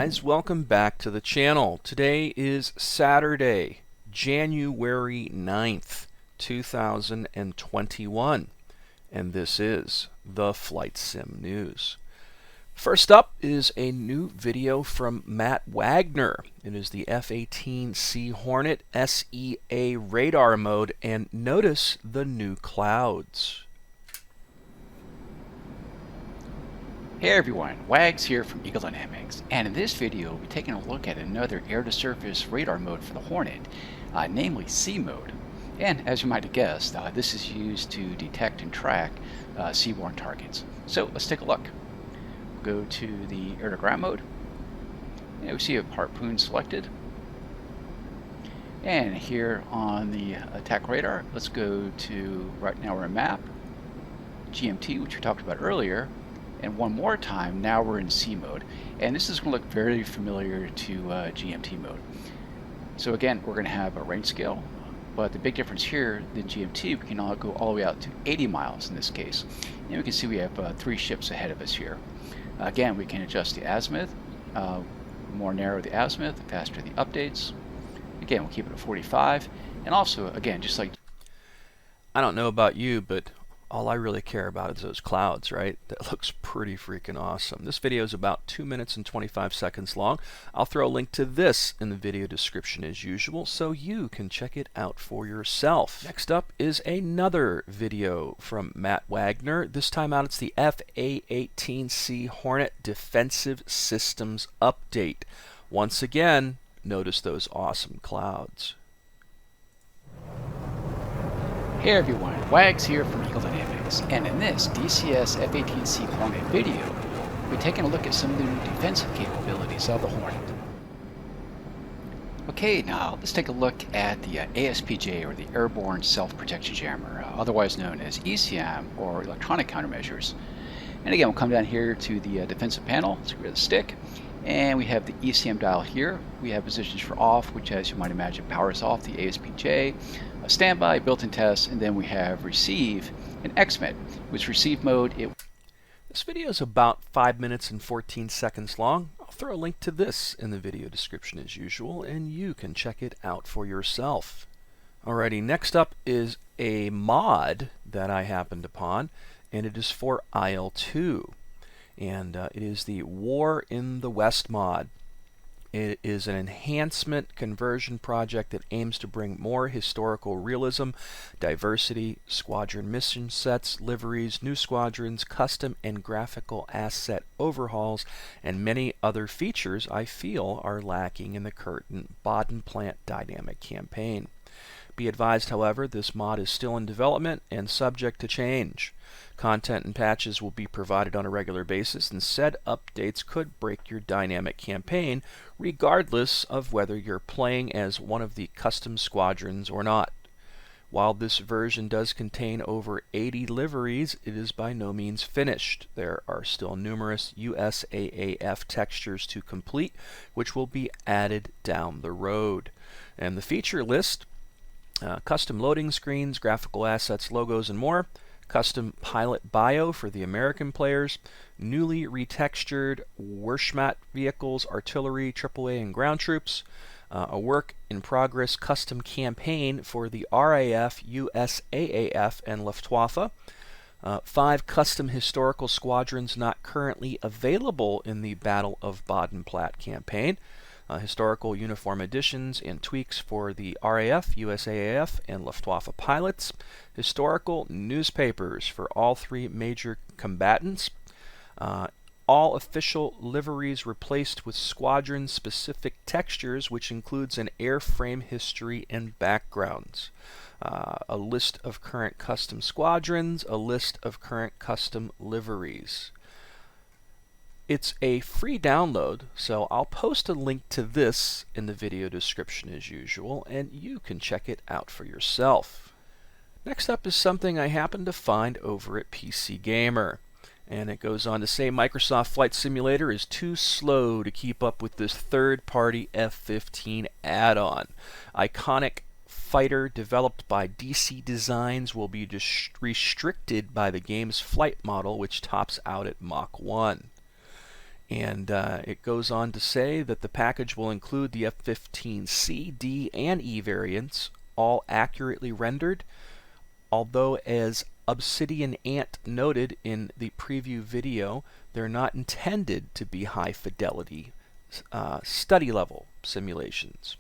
guys, welcome back to the channel. Today is Saturday, January 9th, 2021, and this is the Flight Sim News. First up is a new video from Matt Wagner. It is the F-18C Hornet SEA radar mode, and notice the new clouds. Hey everyone, Wags here from Eagle Dynamics, and in this video we'll be taking a look at another air-to-surface radar mode for the Hornet, namely C mode. And as you might have guessed, this is used to detect and track seaborne targets. So let's take a look. We'll go to the air-to-ground mode, and we see a harpoon selected. And here on the attack radar, let's go to, right now we're in map, GMT, which we talked about earlier. And one more time, now we're in C mode. And this is going to look very familiar to GMT mode. So again, we're going to have a range scale, but the big difference here than GMT, we can all go all the way out to 80 miles in this case. And we can see we have 3 ships ahead of us here. Again, we can adjust the azimuth, more narrow the azimuth, the faster the updates. Again, we'll keep it at 45. And also, again, just like... I don't know about you, but all I really care about is those clouds, right? That looks pretty freaking awesome. This video is about 2 minutes and 25 seconds long. I'll throw a link to this in the video description as usual, so you can check it out for yourself. Next up is another video from Matt Wagner. This time out it's the A-18C Hornet Defensive Systems Update. Once again, notice those awesome clouds. Hey everyone, Wags here from Eagle Dynamics, and in this DCS F-15C Hornet video, we're taking a look at some of the new defensive capabilities of the Hornet. Okay, now let's take a look at the ASPJ, or the Airborne Self-Protection Jammer, otherwise known as ECM, or Electronic Countermeasures. And again, we'll come down here to the defensive panel, let's get rid of the stick, and we have the ECM dial here. We have positions for off, which, as you might imagine, powers off the ASPJ, standby, built-in test, and then we have receive and XMED, which receive mode. This video is about 5 minutes and 14 seconds long. I'll throw a link to this in the video description as usual, and you can check it out for yourself. Alrighty, next up is a mod that I happened upon, and it is for IL-2. And it is the War in the West mod. It is an enhancement conversion project that aims to bring more historical realism, diversity, squadron mission sets, liveries, new squadrons, custom and graphical asset overhauls, and many other features I feel are lacking in the current Bodenplant dynamic campaign. Be advised, however, this mod is still in development and subject to change. Content and patches will be provided on a regular basis, and said updates could break your dynamic campaign regardless of whether you're playing as one of the custom squadrons or not. While this version does contain over 80 liveries, it is by no means finished. There are still numerous USAAF textures to complete, which will be added down the road. And the feature list: custom loading screens, graphical assets, logos, and more. Custom pilot bio for the American players. Newly retextured Wehrmacht vehicles, artillery, AAA, and ground troops. A work-in-progress custom campaign for the RAF, USAAF, and Luftwaffe. 5 custom historical squadrons not currently available in the Battle of Bodenplatte campaign. Historical uniform additions and tweaks for the RAF, USAAF, and Luftwaffe pilots. Historical newspapers for all 3 major combatants. All official liveries replaced with squadron-specific textures, which includes an airframe history and backgrounds. A list of current custom squadrons, a list of current custom liveries. It's a free download, so I'll post a link to this in the video description as usual, and you can check it out for yourself. Next up is something I happened to find over at PC Gamer. And it goes on to say Microsoft Flight Simulator is too slow to keep up with this third-party F-15 add-on. Iconic fighter developed by DC Designs will be restricted by the game's flight model, which tops out at Mach 1. And it goes on to say that the package will include the F-15C, D, and E variants, all accurately rendered, although as ObsidianAnt noted in the preview video, they're not intended to be high fidelity study level simulations.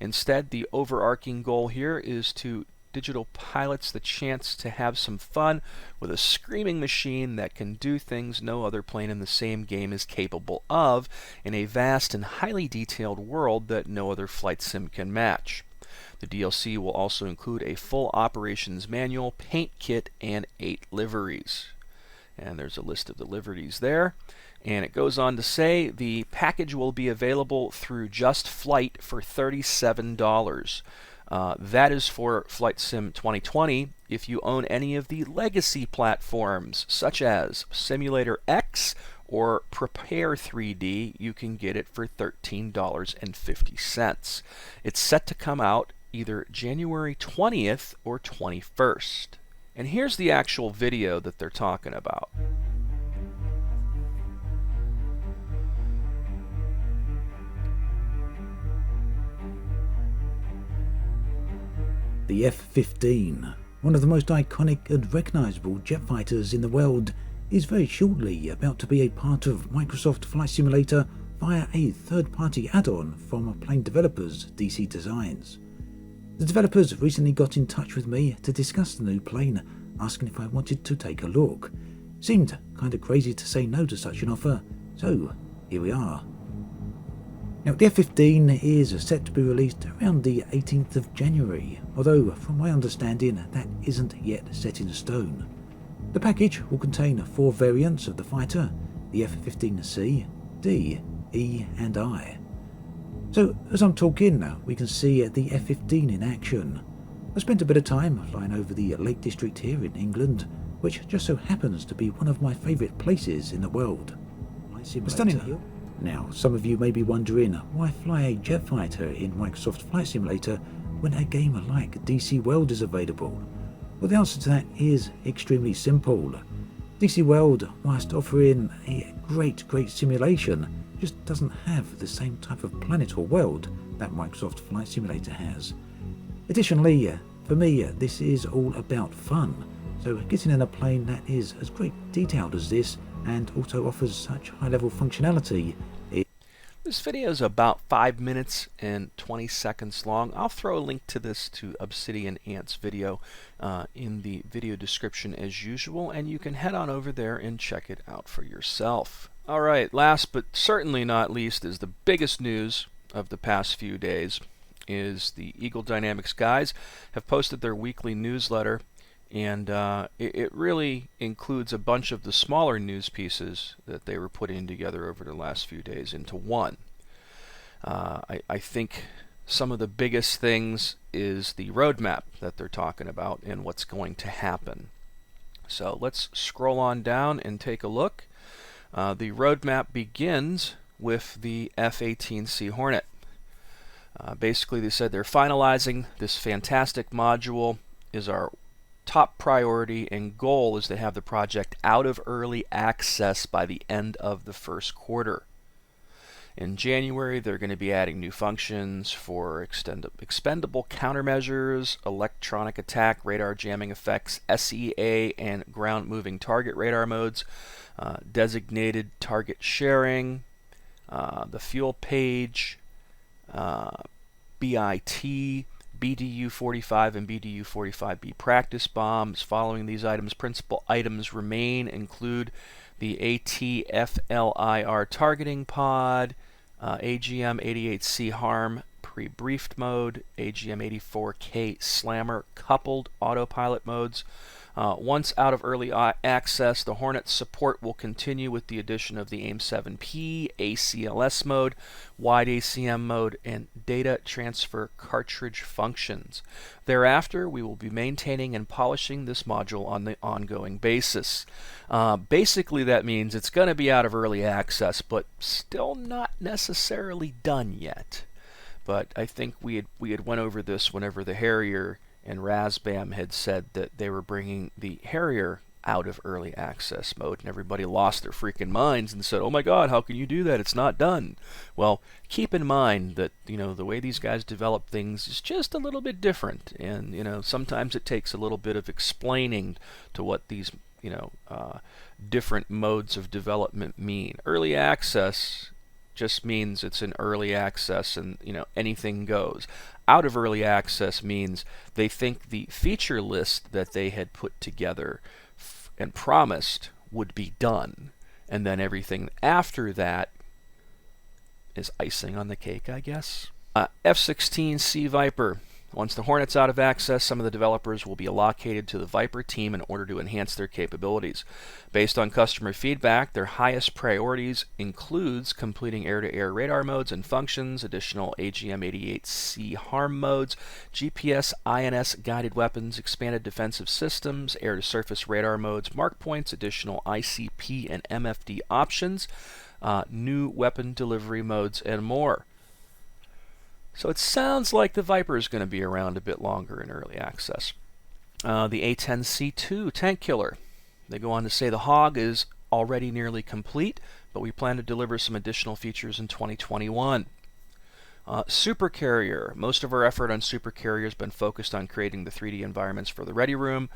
Instead, the overarching goal here is to digital pilots the chance to have some fun with a screaming machine that can do things no other plane in the same game is capable of in a vast and highly detailed world that no other flight sim can match. The DLC will also include a full operations manual, paint kit, and 8 liveries. And there's a list of the liveries there. And it goes on to say the package will be available through Just Flight for $37. That is for Flight Sim 2020. If you own any of the legacy platforms, such as Simulator X or Prepare 3D, you can get it for $13.50. It's set to come out either January 20th or 21st. And here's the actual video that they're talking about. The F-15, one of the most iconic and recognisable jet fighters in the world, is very shortly about to be a part of Microsoft Flight Simulator via a third-party add-on from plane developers DC Designs. The developers recently got in touch with me to discuss the new plane, asking if I wanted to take a look. Seemed kinda crazy to say no to such an offer, so here we are. Now, the F-15 is set to be released around the 18th of January, although from my understanding that isn't yet set in stone. The package will contain 4 variants of the fighter, the F-15C, D, E and I. So as I'm talking now, we can see the F-15 in action. I spent a bit of time flying over the Lake District here in England, which just so happens to be one of my favourite places in the world. Stunning hill. Now, some of you may be wondering, why fly a jet fighter in Microsoft Flight Simulator when a game like DC World is available? Well, the answer to that is extremely simple. DC World, whilst offering a great simulation, just doesn't have the same type of planet or world that Microsoft Flight Simulator has. Additionally, for me, this is all about fun, so getting in a plane that is as great detailed as this and also offers such high-level functionality. This video is about 5 minutes and 20 seconds long. I'll throw a link to this to ObsidianAnt's video in the video description as usual, and you can head on over there and check it out for yourself. Alright, last but certainly not least is the biggest news of the past few days is the Eagle Dynamics guys have posted their weekly newsletter, and it really includes a bunch of the smaller news pieces that they were putting together over the last few days into one. I think some of the biggest things is the roadmap that they're talking about and what's going to happen. So let's scroll on down and take a look. The roadmap begins with the F-18C Hornet. Basically, they said they're finalizing this fantastic module. Is our top priority and goal is to have the project out of early access by the end of the first quarter. In January, they're going to be adding new functions for expendable countermeasures, electronic attack, radar jamming effects, SEA and ground moving target radar modes, designated target sharing, the fuel page, BIT, BDU-45 and BDU-45B practice bombs. Following these items, principal items remain include the ATFLIR targeting pod, AGM-88C harm pre-briefed mode, AGM-84K slammer coupled autopilot modes. Once out of early access, the Hornet support will continue with the addition of the AIM-7P, ACLS mode, wide ACM mode, and data transfer cartridge functions. Thereafter, we will be maintaining and polishing this module on the ongoing basis. Basically, that means it's going to be out of early access, but still not necessarily done yet. But I think we had went over this whenever the Harrier and Razbam had said that they were bringing the Harrier out of early access mode, and everybody lost their freaking minds and said, oh my god, how can you do that? It's not done. Well, keep in mind that, the way these guys develop things is just a little bit different, and sometimes it takes a little bit of explaining to what these different modes of development mean. Early access just means it's in early access and anything goes. Out of early access means they think the feature list that they had put together and promised would be done, and then everything after that is icing on the cake, I guess. F-15C Viper. Once the Hornet's out of access, some of the developers will be allocated to the Viper team in order to enhance their capabilities. Based on customer feedback, their highest priorities includes completing air-to-air radar modes and functions, additional AGM-88C harm modes, GPS INS guided weapons, expanded defensive systems, air-to-surface radar modes, mark points, additional ICP and MFD options, new weapon delivery modes, and more. So it sounds like the Viper is going to be around a bit longer in early access. The A-18C tank killer. They go on to say the Hog is already nearly complete, but we plan to deliver some additional features in 2021. Super Carrier. Most of our effort on Super Carrier has been focused on creating the 3D environments for the Ready Room,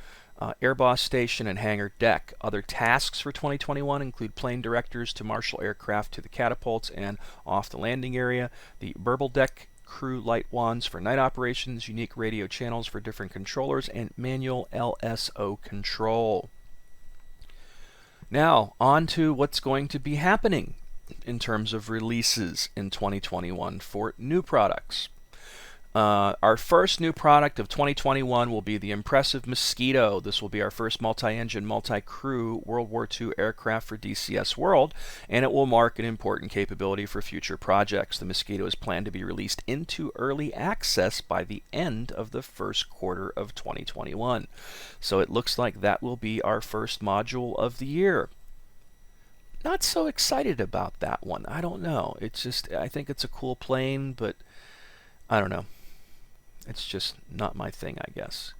Air Boss Station, and Hangar Deck. Other tasks for 2021 include plane directors to marshal aircraft to the catapults and off the landing area, the Burble Deck crew light wands for night operations, unique radio channels for different controllers, and manual LSO control. Now, on to what's going to be happening in terms of releases in 2021 for new products. Our first new product of 2021 will be the impressive Mosquito. This will be our first multi-engine, multi-crew World War II aircraft for DCS World, and it will mark an important capability for future projects. The Mosquito is planned to be released into early access by the end of the first quarter of 2021. So it looks like that will be our first module of the year. Not so excited about that one. I don't know. It's just, I think it's a cool plane, but I don't know. It's just not my thing, I guess.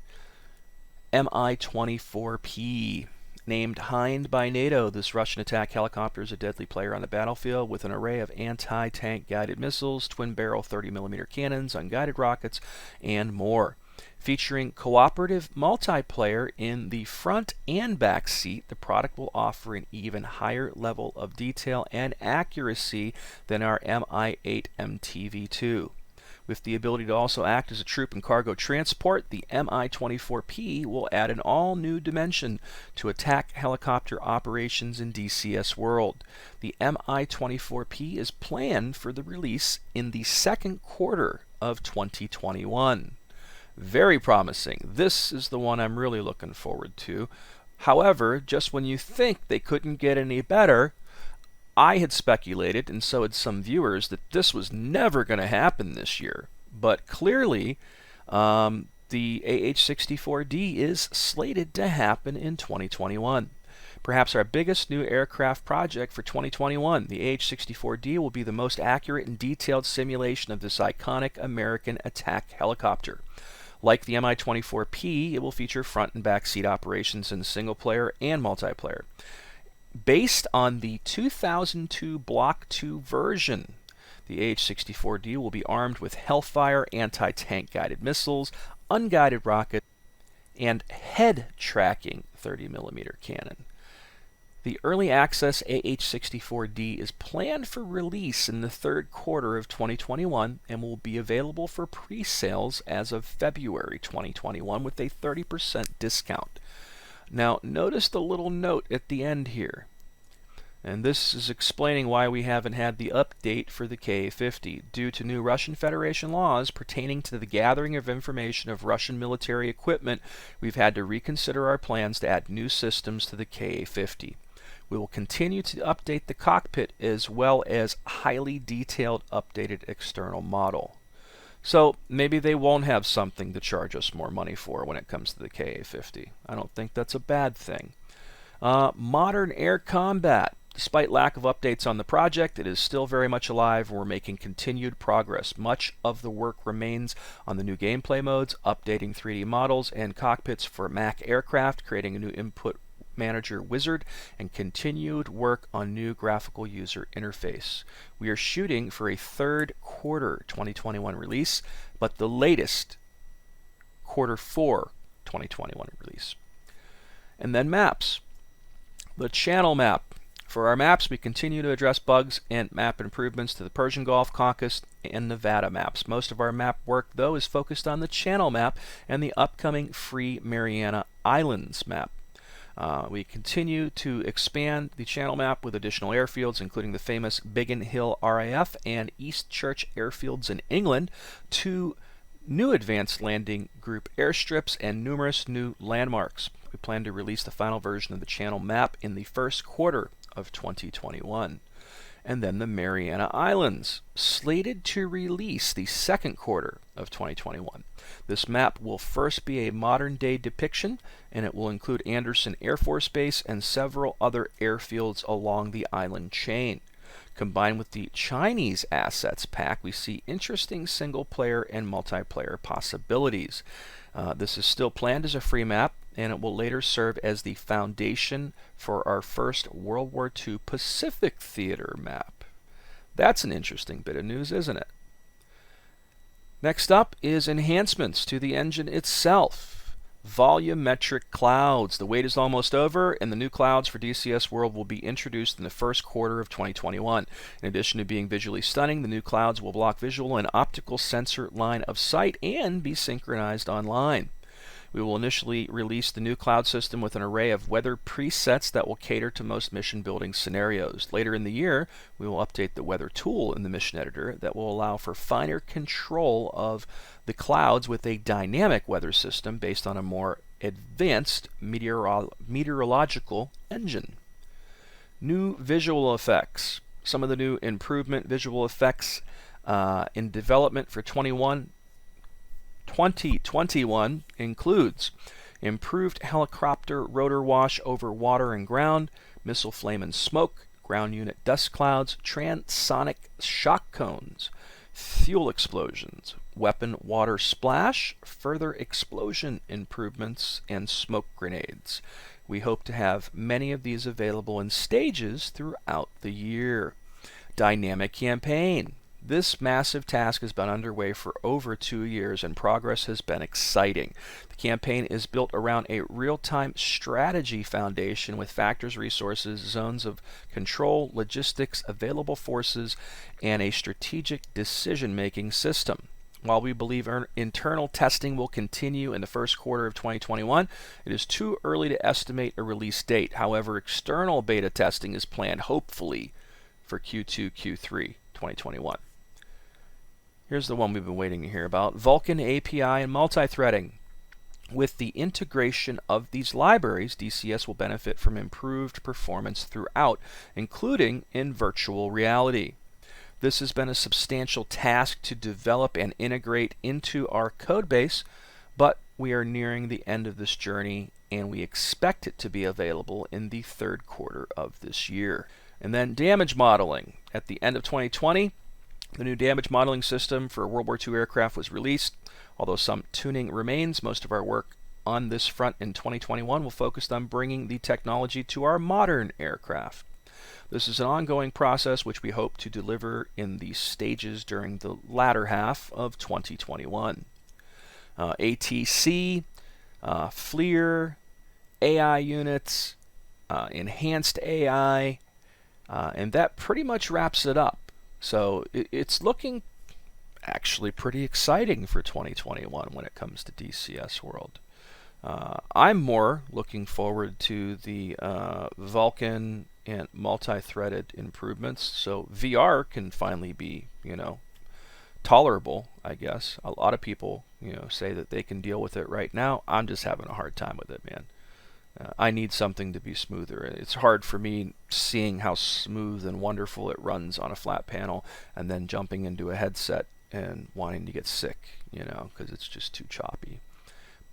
Mi-24P. Named Hind by NATO, this Russian attack helicopter is a deadly player on the battlefield with an array of anti-tank guided missiles, twin-barrel 30mm cannons, unguided rockets, and more. Featuring cooperative multiplayer in the front and back seat, the product will offer an even higher level of detail and accuracy than our Mi-8 MTV-2. With the ability to also act as a troop and cargo transport, the Mi-24P will add an all-new dimension to attack helicopter operations in DCS World. The Mi-24P is planned for the release in the second quarter of 2021. Very promising. This is the one I'm really looking forward to. However, just when you think they couldn't get any better, I had speculated, and so had some viewers, that this was never going to happen this year. But clearly, the AH-64D is slated to happen in 2021. Perhaps our biggest new aircraft project for 2021, the AH-64D will be the most accurate and detailed simulation of this iconic American attack helicopter. Like the Mi-24P, it will feature front and back seat operations in single player and multiplayer. Based on the 2002 Block 2 version, the AH-64D will be armed with Hellfire anti-tank guided missiles, unguided rocket, and head-tracking 30mm cannon. The early access AH-64D is planned for release in the third quarter of 2021 and will be available for pre-sales as of February 2021 with a 30% discount. Now, notice the little note at the end here. And this is explaining why we haven't had the update for the Ka-50. Due to new Russian Federation laws pertaining to the gathering of information of Russian military equipment, we've had to reconsider our plans to add new systems to the Ka-50. We will continue to update the cockpit as well as highly detailed updated external model. So maybe they won't have something to charge us more money for when it comes to the Ka-50. I don't think that's a bad thing. Modern air combat. Despite lack of updates on the project, it is still very much alive and we're making continued progress. Much of the work remains on the new gameplay modes, updating 3D models and cockpits for MAC aircraft, creating a new input Manager Wizard and continued work on new graphical user interface. We are shooting for a third quarter 2021 release, but the latest quarter 4 2021 release. And then maps. The channel map. For our maps, we continue to address bugs and map improvements to the Persian Gulf, Caucasus, and Nevada maps. Most of our map work, though, is focused on the channel map and the upcoming free Mariana Islands map. We continue to expand the channel map with additional airfields, including the famous Biggin Hill RAF and East Church airfields in England, 2 new advanced landing group airstrips, and numerous new landmarks. We plan to release the final version of the channel map in the first quarter of 2021. And then the Mariana Islands, slated to release the second quarter of 2021. This map will first be a modern-day depiction, and it will include Andersen Air Force Base and several other airfields along the island chain. Combined with the Chinese assets pack, we see interesting single-player and multiplayer possibilities. This is still planned as a free map, and it will later serve as the foundation for our first World War II Pacific Theater map. That's an interesting bit of news, isn't it? Next up is enhancements to the engine itself. Volumetric clouds. The wait is almost over, and the new clouds for DCS World will be introduced in the first quarter of 2021. In addition to being visually stunning, the new clouds will block visual and optical sensor line of sight and be synchronized online. We will initially release the new cloud system with an array of weather presets that will cater to most mission building scenarios. Later in the year, we will update the weather tool in the mission editor that will allow for finer control of the clouds with a dynamic weather system based on a more advanced meteorological engine. New visual effects. Some of the new improvement visual effects in development for 2021 includes improved helicopter rotor wash over water and ground, missile flame and smoke, ground unit dust clouds, transonic shock cones, fuel explosions, weapon water splash, further explosion improvements, and smoke grenades. We hope to have many of these available in stages throughout the year. Dynamic campaign. This massive task has been underway for over 2 years, and progress has been exciting. The campaign is built around a real-time strategy foundation with factors, resources, zones of control, logistics, available forces, and a strategic decision-making system. While we believe internal testing will continue in the first quarter of 2021, it is too early to estimate a release date. However, external beta testing is planned, hopefully, for Q2, Q3 2021. Here's the one we've been waiting to hear about: Vulkan API and multi-threading. With the integration of these libraries, DCS will benefit from improved performance throughout, including in virtual reality. This has been a substantial task to develop and integrate into our codebase, but we are nearing the end of this journey, and we expect it to be available in the third quarter of this year. And then damage modeling. At the end of 2020, the new damage modeling system for World War II aircraft was released. Although some tuning remains, most of our work on this front in 2021 will focus on bringing the technology to our modern aircraft. This is an ongoing process which we hope to deliver in these stages during the latter half of 2021. ATC, FLIR, AI units, enhanced AI, and that pretty much wraps it up. So it's looking actually pretty exciting for 2021 when it comes to DCS World. I'm more looking forward to the Vulkan and multi-threaded improvements, so VR can finally be, tolerable, I guess. A lot of people, say that they can deal with it right now. I'm just having a hard time with it, man. I need something to be smoother. It's hard for me seeing how smooth and wonderful it runs on a flat panel and then jumping into a headset and wanting to get sick, because it's just too choppy.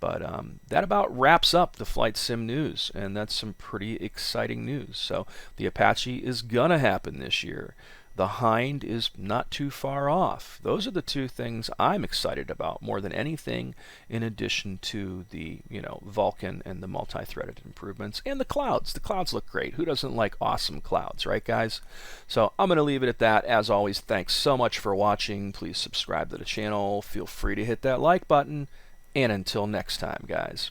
But that about wraps up the flight sim news, and that's some pretty exciting news. So the Apache is gonna happen this year. The Hind is not too far off. Those are the two things I'm excited about more than anything, in addition to the, Vulcan and the multi-threaded improvements. And the clouds. The clouds look great. Who doesn't like awesome clouds, right, guys? So I'm going to leave it at that. As always, thanks so much for watching. Please subscribe to the channel. Feel free to hit that like button. And until next time, guys.